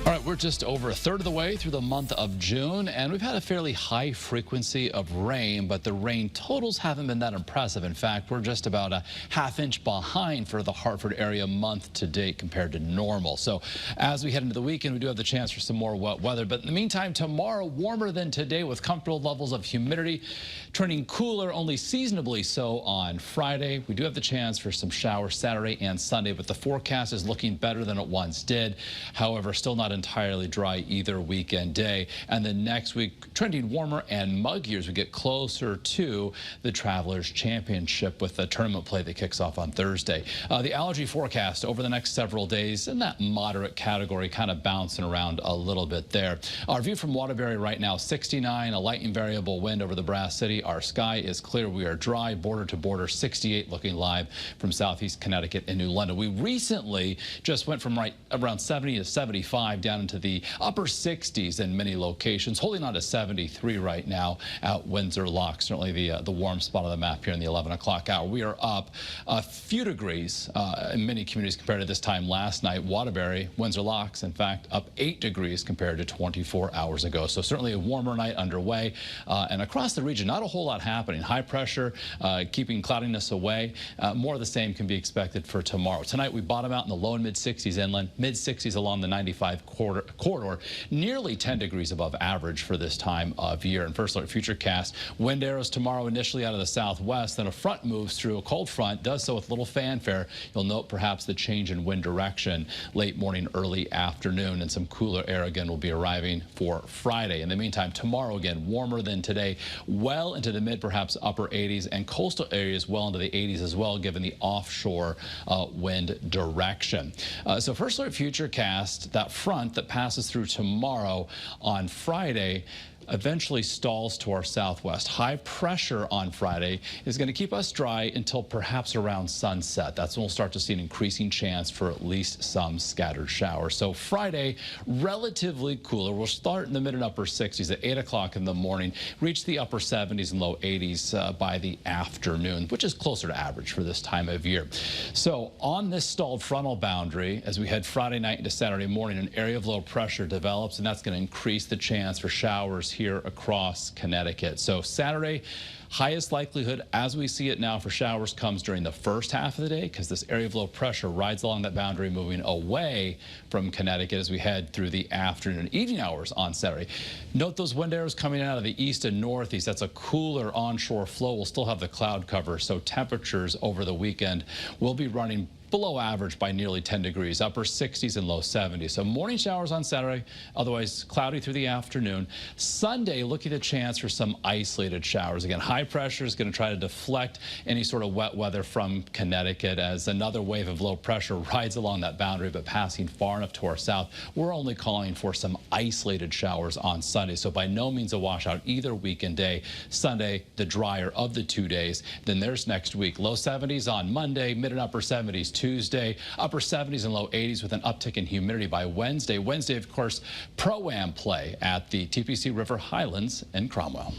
All right, we're just over a third of the way through the month of June, and we've had a fairly high frequency of rain, but the rain totals haven't been that impressive. In fact, we're just about a half-inch behind for the Hartford area month to date compared to normal. So as we head into the weekend, we do have the chance for some more wet weather. But in the meantime, tomorrow, warmer than today with comfortable levels of humidity, turning cooler only seasonably so on Friday. We do have the chance for some showers Saturday and Sunday, but the forecast is looking better than it once did. However, still not entirely dry either weekend day. And then next week, trending warmer and muggier as we get closer to the Travelers Championship with the tournament play that kicks off on Thursday. The allergy forecast over the next several days in that moderate category, kind of bouncing around a little bit there. Our view from Waterbury right now, 69, a light and variable wind over the Brass City. Our sky is clear. We are dry, border to border, 68 looking live from southeast Connecticut and New London. We recently just went from right around 70 to 75 down into the upper 60s in many locations, holding on to 73 right now at Windsor Lock, certainly the warm spot on the map here in the 11 o'clock hour. We are up a few degrees in many communities compared to this time last night. Waterbury, Windsor Locks, in fact, up 8 degrees compared to 24 hours ago. So certainly a warmer night underway. And across the region, not a whole lot happening. High pressure, keeping cloudiness away. More of the same can be expected for tomorrow. Tonight, we bottom out in the low and mid-60s inland, mid-60s along the 95 corridor, nearly 10 degrees above average for this time of year. And first alert futurecast, wind arrows tomorrow initially out of the southwest, then a front moves through. A cold front does so with little fanfare. You'll note perhaps the change in wind direction late morning, early afternoon, and some cooler air again will be arriving for Friday. In the meantime, tomorrow again, warmer than today, well into the mid, perhaps upper 80s, and coastal areas well into the 80s as well, given the offshore wind direction. So first alert futurecast, that front that passes through tomorrow on Friday eventually stalls to our southwest. High pressure on Friday is going to keep us dry until perhaps around sunset. That's when we'll start to see an increasing chance for at least some scattered showers. So Friday, relatively cooler. We'll start in the mid and upper 60s at 8 o'clock in the morning, reach the upper 70s and low 80s by the afternoon, which is closer to average for this time of year. So on this stalled frontal boundary, as we head Friday night into Saturday morning, an area of low pressure develops, and that's going to increase the chance for showers here across Connecticut. So Saturday, highest likelihood as we see it now for showers comes during the first half of the day because this area of low pressure rides along that boundary, moving away from Connecticut as we head through the afternoon and evening hours on Saturday. Note those wind arrows coming out of the east and northeast. That's a cooler onshore flow. We'll still have the cloud cover, so temperatures over the weekend will be running below average by nearly 10 degrees, upper 60s and low 70s. So morning showers on Saturday, otherwise cloudy through the afternoon. Sunday, looking at a chance for some isolated showers. Again, high pressure is going to try to deflect any sort of wet weather from Connecticut as another wave of low pressure rides along that boundary, but passing far enough to our south. We're only calling for some isolated showers on Sunday, so by no means a washout either weekend day. Sunday, the drier of the 2 days. Then there's next week. Low 70s on Monday, mid and upper 70s Tuesday, upper 70s and low 80s with an uptick in humidity by Wednesday. Wednesday, of course, Pro-Am play at the TPC River Highlands in Cromwell.